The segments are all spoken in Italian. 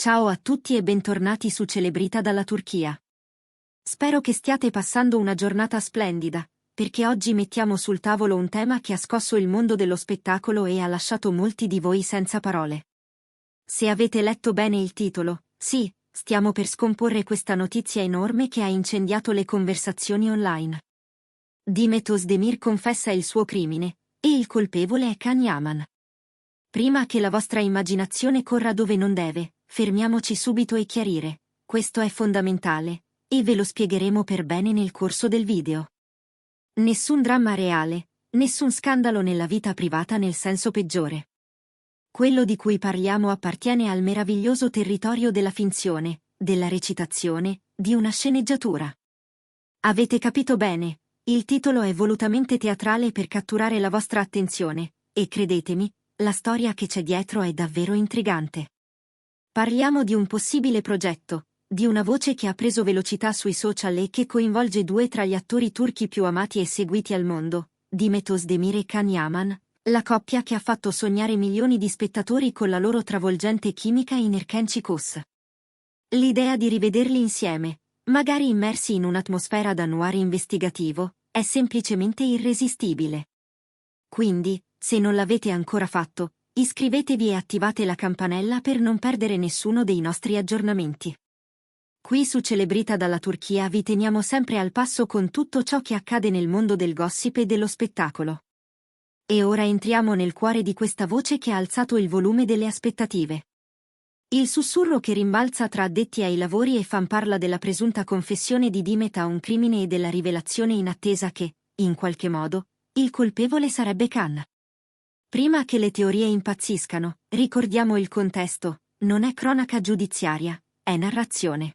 Ciao a tutti e bentornati su Celebrita dalla Turchia. Spero che stiate passando una giornata splendida, perché oggi mettiamo sul tavolo un tema che ha scosso il mondo dello spettacolo e ha lasciato molti di voi senza parole. Se avete letto bene il titolo, sì, stiamo per scomporre questa notizia enorme che ha incendiato le conversazioni online. Demet Özdemir confessa il suo crimine, e il colpevole è Can Yaman. Prima che la vostra immaginazione corra dove non deve, fermiamoci subito e chiarire, questo è fondamentale, e ve lo spiegheremo per bene nel corso del video. Nessun dramma reale, nessun scandalo nella vita privata nel senso peggiore. Quello di cui parliamo appartiene al meraviglioso territorio della finzione, della recitazione, di una sceneggiatura. Avete capito bene, il titolo è volutamente teatrale per catturare la vostra attenzione, e credetemi, la storia che c'è dietro è davvero intrigante. Parliamo di un possibile progetto, di una voce che ha preso velocità sui social e che coinvolge due tra gli attori turchi più amati e seguiti al mondo, Demet Özdemir e Can Yaman, la coppia che ha fatto sognare milioni di spettatori con la loro travolgente chimica in Erken Çikolası. L'idea di rivederli insieme, magari immersi in un'atmosfera da noir investigativo, è semplicemente irresistibile. Quindi, se non l'avete ancora fatto, iscrivetevi e attivate la campanella per non perdere nessuno dei nostri aggiornamenti. Qui su Celebrita dalla Turchia vi teniamo sempre al passo con tutto ciò che accade nel mondo del gossip e dello spettacolo. E ora entriamo nel cuore di questa voce che ha alzato il volume delle aspettative. Il sussurro che rimbalza tra addetti ai lavori e fan parla della presunta confessione di Demet a un crimine e della rivelazione inattesa che, in qualche modo, il colpevole sarebbe Can. Prima che le teorie impazziscano, ricordiamo il contesto, non è cronaca giudiziaria, è narrazione.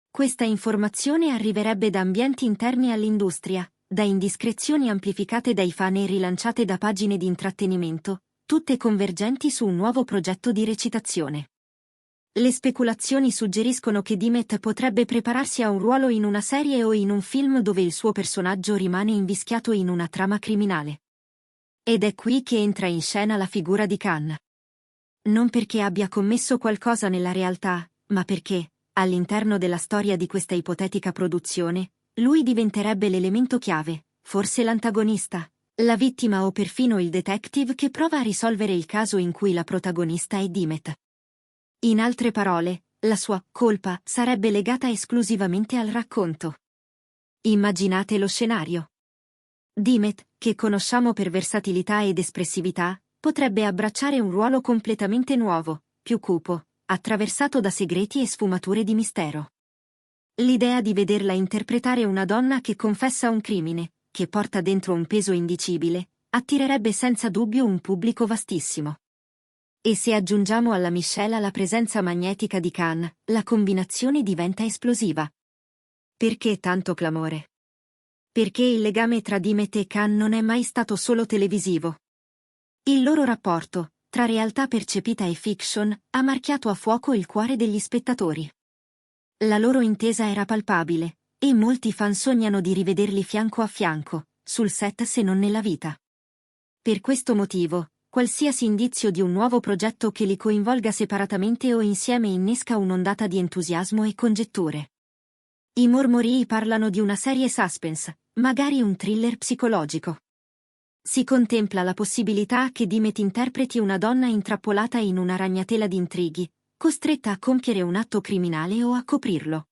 Questa informazione arriverebbe da ambienti interni all'industria, da indiscrezioni amplificate dai fan e rilanciate da pagine di intrattenimento, tutte convergenti su un nuovo progetto di recitazione. Le speculazioni suggeriscono che Demet potrebbe prepararsi a un ruolo in una serie o in un film dove il suo personaggio rimane invischiato in una trama criminale. Ed è qui che entra in scena la figura di Can. Non perché abbia commesso qualcosa nella realtà, ma perché, all'interno della storia di questa ipotetica produzione, lui diventerebbe l'elemento chiave, forse l'antagonista, la vittima o perfino il detective che prova a risolvere il caso in cui la protagonista è Demet. In altre parole, la sua colpa sarebbe legata esclusivamente al racconto. Immaginate lo scenario. Demet, che conosciamo per versatilità ed espressività, potrebbe abbracciare un ruolo completamente nuovo, più cupo, attraversato da segreti e sfumature di mistero. L'idea di vederla interpretare una donna che confessa un crimine, che porta dentro un peso indicibile, attirerebbe senza dubbio un pubblico vastissimo. E se aggiungiamo alla miscela la presenza magnetica di Can, la combinazione diventa esplosiva. Perché tanto clamore? Perché il legame tra Demet e Can non è mai stato solo televisivo. Il loro rapporto, tra realtà percepita e fiction, ha marchiato a fuoco il cuore degli spettatori. La loro intesa era palpabile, e molti fan sognano di rivederli fianco a fianco, sul set se non nella vita. Per questo motivo, qualsiasi indizio di un nuovo progetto che li coinvolga separatamente o insieme innesca un'ondata di entusiasmo e congetture. I mormorii parlano di una serie suspense, magari un thriller psicologico. Si contempla la possibilità che Demet interpreti una donna intrappolata in una ragnatela di intrighi, costretta a compiere un atto criminale o a coprirlo.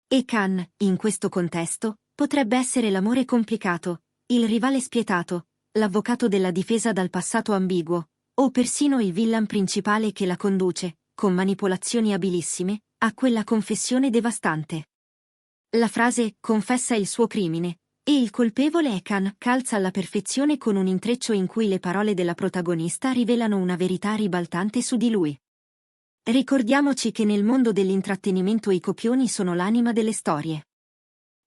E Can, in questo contesto, potrebbe essere l'amore complicato, il rivale spietato, l'avvocato della difesa dal passato ambiguo, o persino il villain principale che la conduce, con manipolazioni abilissime, a quella confessione devastante. La frase «confessa il suo crimine» e il colpevole è Can calza alla perfezione con un intreccio in cui le parole della protagonista rivelano una verità ribaltante su di lui. Ricordiamoci che nel mondo dell'intrattenimento i copioni sono l'anima delle storie.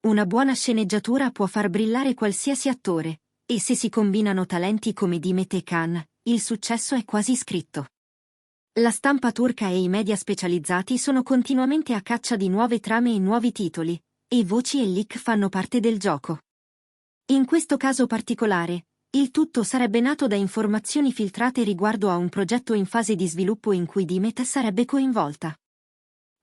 Una buona sceneggiatura può far brillare qualsiasi attore, e se si combinano talenti come Demet e Can, il successo è quasi scritto. La stampa turca e i media specializzati sono continuamente a caccia di nuove trame e nuovi titoli, e voci e leak fanno parte del gioco. In questo caso particolare, Il tutto sarebbe nato da informazioni filtrate riguardo a un progetto in fase di sviluppo in cui Dimet sarebbe coinvolta.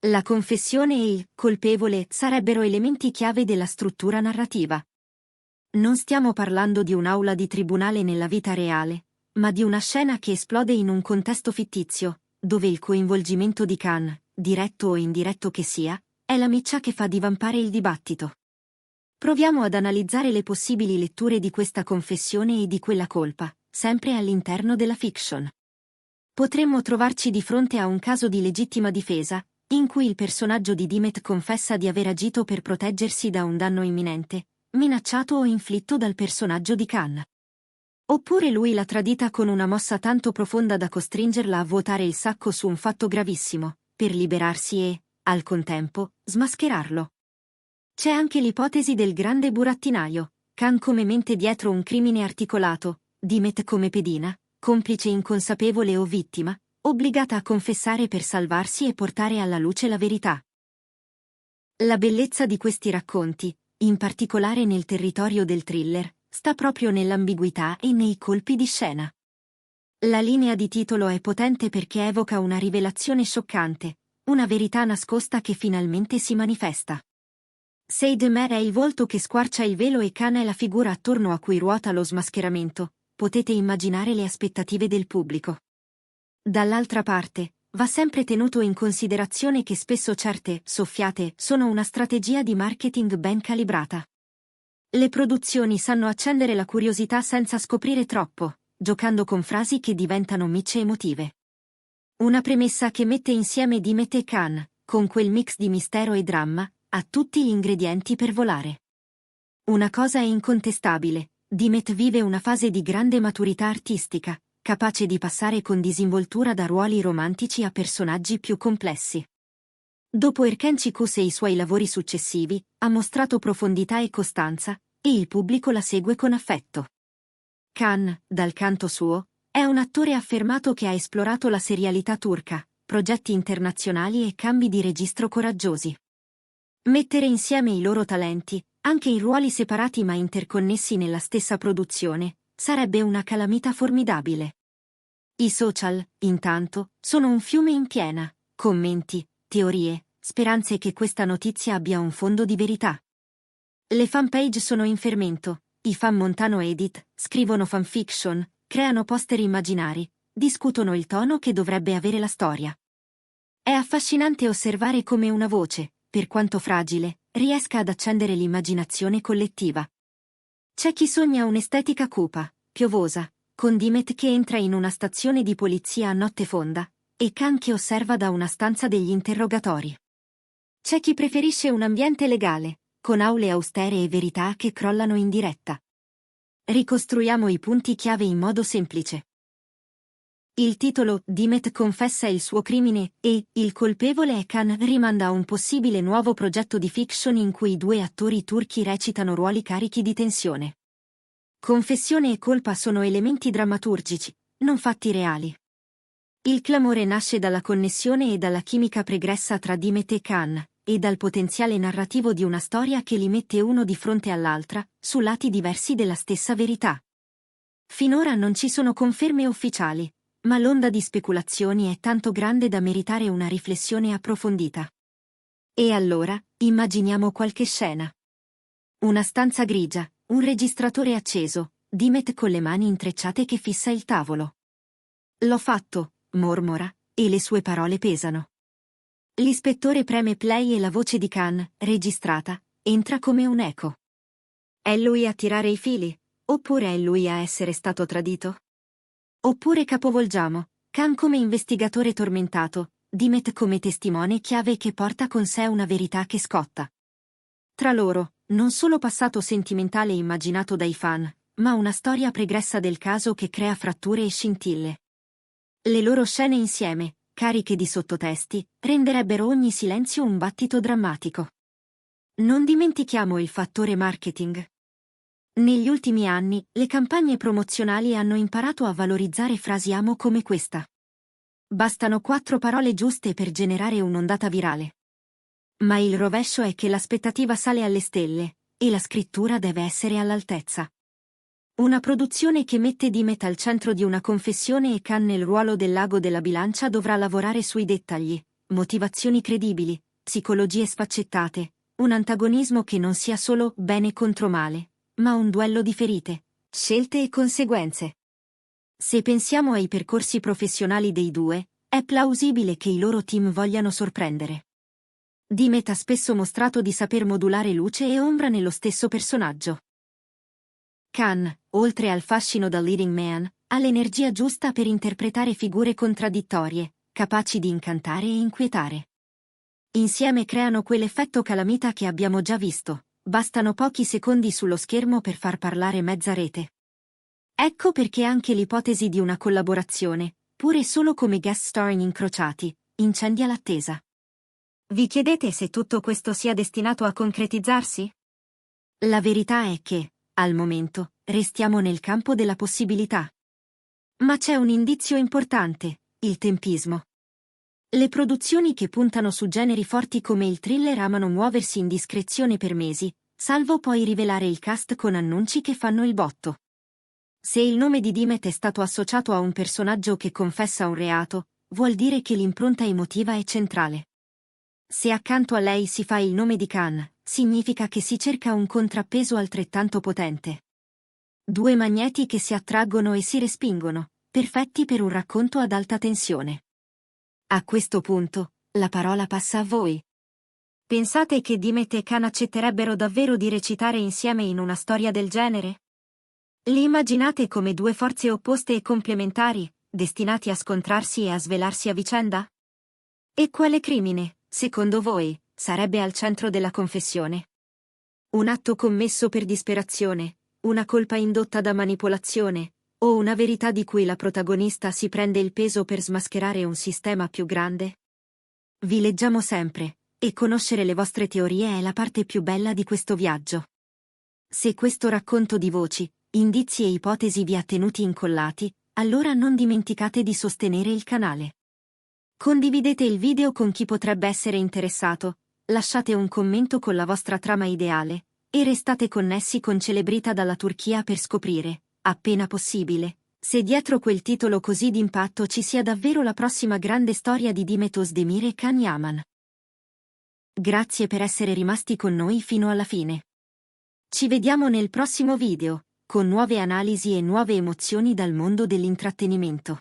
La confessione e il colpevole sarebbero elementi chiave della struttura narrativa. Non stiamo parlando di un'aula di tribunale nella vita reale, ma di una scena che esplode in un contesto fittizio, dove il coinvolgimento di Khan, diretto o indiretto che sia, è la miccia che fa divampare il dibattito. Proviamo ad analizzare le possibili letture di questa confessione e di quella colpa, sempre all'interno della fiction. Potremmo trovarci di fronte a un caso di legittima difesa, in cui il personaggio di Dimet confessa di aver agito per proteggersi da un danno imminente, minacciato o inflitto dal personaggio di Khan. Oppure lui l'ha tradita con una mossa tanto profonda da costringerla a vuotare il sacco su un fatto gravissimo, per liberarsi e, al contempo, smascherarlo. C'è anche l'ipotesi del grande burattinaio, Khan come mente dietro un crimine articolato, Dimet come pedina, complice inconsapevole o vittima, obbligata a confessare per salvarsi e portare alla luce la verità. La bellezza di questi racconti, in particolare nel territorio del thriller, sta proprio nell'ambiguità e nei colpi di scena. La linea di titolo è potente perché evoca una rivelazione scioccante, una verità nascosta che finalmente si manifesta. Seydemer è il volto che squarcia il velo e Khan è la figura attorno a cui ruota lo smascheramento, potete immaginare le aspettative del pubblico. Dall'altra parte, va sempre tenuto in considerazione che spesso certe soffiate sono una strategia di marketing ben calibrata. Le produzioni sanno accendere la curiosità senza scoprire troppo, giocando con frasi che diventano micce emotive. Una premessa che mette insieme Dimet e Khan, con quel mix di mistero e dramma, ha tutti gli ingredienti per volare. Una cosa è incontestabile, Dimet vive una fase di grande maturità artistica, capace di passare con disinvoltura da ruoli romantici a personaggi più complessi. Dopo Erkenchikos e i suoi lavori successivi, ha mostrato profondità e costanza, e il pubblico la segue con affetto. Khan, dal canto suo, è un attore affermato che ha esplorato la serialità turca, progetti internazionali e cambi di registro coraggiosi. Mettere insieme i loro talenti, anche in ruoli separati ma interconnessi nella stessa produzione, sarebbe una calamita formidabile. I social, intanto, sono un fiume in piena, commenti, teorie, speranze che questa notizia abbia un fondo di verità. Le fanpage sono in fermento, i fan montano edit, scrivono fanfiction, creano poster immaginari, discutono il tono che dovrebbe avere la storia. È affascinante osservare come una voce, per quanto fragile, riesca ad accendere l'immaginazione collettiva. C'è chi sogna un'estetica cupa, piovosa, con Dimet che entra in una stazione di polizia a notte fonda, e Khan che osserva da una stanza degli interrogatori. C'è chi preferisce un ambiente legale, con aule austere e verità che crollano in diretta. Ricostruiamo i punti chiave in modo semplice. Il titolo Dimet confessa il suo crimine e il colpevole è Khan rimanda a un possibile nuovo progetto di fiction in cui due attori turchi recitano ruoli carichi di tensione. Confessione e colpa sono elementi drammaturgici, non fatti reali. Il clamore nasce dalla connessione e dalla chimica pregressa tra Dimet e Khan, e dal potenziale narrativo di una storia che li mette uno di fronte all'altra, su lati diversi della stessa verità. Finora non ci sono conferme ufficiali, ma l'onda di speculazioni è tanto grande da meritare una riflessione approfondita. E allora, immaginiamo qualche scena. Una stanza grigia, un registratore acceso, Dimet con le mani intrecciate che fissa il tavolo. L'ho fatto, mormora, e le sue parole pesano. L'ispettore preme play e la voce di Khan, registrata, entra come un eco. È lui a tirare i fili, oppure è lui a essere stato tradito? Oppure capovolgiamo, Khan come investigatore tormentato, Dimet come testimone chiave che porta con sé una verità che scotta. Tra loro, non solo passato sentimentale immaginato dai fan, ma una storia pregressa del caso che crea fratture e scintille. Le loro scene insieme, cariche di sottotesti, renderebbero ogni silenzio un battito drammatico. Non dimentichiamo il fattore marketing. Negli ultimi anni, le campagne promozionali hanno imparato a valorizzare frasi amo come questa. Bastano 4 parole giuste per generare un'ondata virale. Ma il rovescio è che l'aspettativa sale alle stelle, e la scrittura deve essere all'altezza. Una produzione che mette Dimet al centro di una confessione e Khan nel ruolo del l'ago della bilancia dovrà lavorare sui dettagli, motivazioni credibili, psicologie sfaccettate, un antagonismo che non sia solo bene contro male, ma un duello di ferite, scelte e conseguenze. Se pensiamo ai percorsi professionali dei due, è plausibile che i loro team vogliano sorprendere. Dimet ha spesso mostrato di saper modulare luce e ombra nello stesso personaggio. Khan, oltre al fascino da leading man, ha l'energia giusta per interpretare figure contraddittorie, capaci di incantare e inquietare. Insieme creano quell'effetto calamita che abbiamo già visto, bastano pochi secondi sullo schermo per far parlare mezza rete. Ecco perché anche l'ipotesi di una collaborazione, pure solo come guest starring incrociati, incendia l'attesa. Vi chiedete se tutto questo sia destinato a concretizzarsi? La verità è che, al momento, restiamo nel campo della possibilità. Ma c'è un indizio importante, il tempismo. Le produzioni che puntano su generi forti come il thriller amano muoversi in discrezione per mesi, salvo poi rivelare il cast con annunci che fanno il botto. Se il nome di Dimet è stato associato a un personaggio che confessa un reato, vuol dire che l'impronta emotiva è centrale. Se accanto a lei si fa il nome di Khan, significa che si cerca un contrappeso altrettanto potente. Due magneti che si attraggono e si respingono, perfetti per un racconto ad alta tensione. A questo punto, la parola passa a voi. Pensate che Dimet e Khan accetterebbero davvero di recitare insieme in una storia del genere? Li immaginate come due forze opposte e complementari, destinati a scontrarsi e a svelarsi a vicenda? E quale crimine, secondo voi, sarebbe al centro della confessione? Un atto commesso per disperazione, una colpa indotta da manipolazione, o una verità di cui la protagonista si prende il peso per smascherare un sistema più grande? Vi leggiamo sempre, e conoscere le vostre teorie è la parte più bella di questo viaggio. Se questo racconto di voci, indizi e ipotesi vi ha tenuti incollati, allora non dimenticate di sostenere il canale. Condividete il video con chi potrebbe essere interessato, lasciate un commento con la vostra trama ideale, e restate connessi con Celebrita dalla Turchia per scoprire, appena possibile, se dietro quel titolo così d'impatto ci sia davvero la prossima grande storia di Dimet Özdemir e Can Yaman. Grazie per essere rimasti con noi fino alla fine. Ci vediamo nel prossimo video, con nuove analisi e nuove emozioni dal mondo dell'intrattenimento.